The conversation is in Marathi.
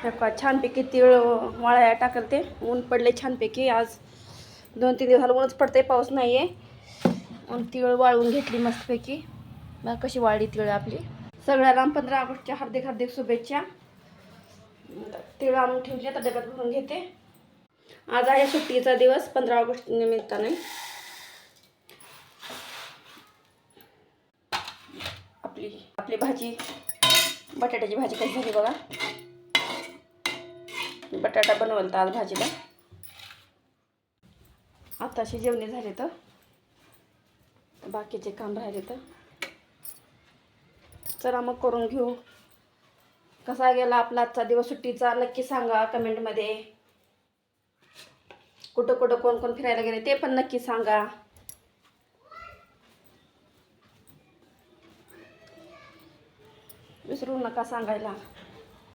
छानपैकी तीळ वाळायला टाकते. ऊन पडले छानपैकी. आज 2-3 दिवस झालं ऊनच पडते, पाऊस नाही आहे. ऊन तीळ वाळवून घेतली मस्तपैकी. मग कशी वाळली तीळ आपली. सगळ्याला 15 ऑगस्टच्या हार्दिक हार्दिक शुभेच्छा. तीळ आणून ठेवली, आता डब्यात भरून घेते. आज आहे सुट्टीचा दिवस 15 ऑगस्ट निमित्ताने. आपली भाजी, बटाट्याची भाजी कशी झाली बघा. बटाटा बनवलता आज भाजीला. आताशी जेवणे झाले तर बाकीचे काम राहिले तर चला मग करून घेऊ. कसा गेला आपला आजचा दिवस सुट्टीचा नक्की सांगा कमेंटमध्ये. कुठं कुठं कोण कोण फिरायला गेले ते पण नक्की सांगा. विसरू नका सांगायला.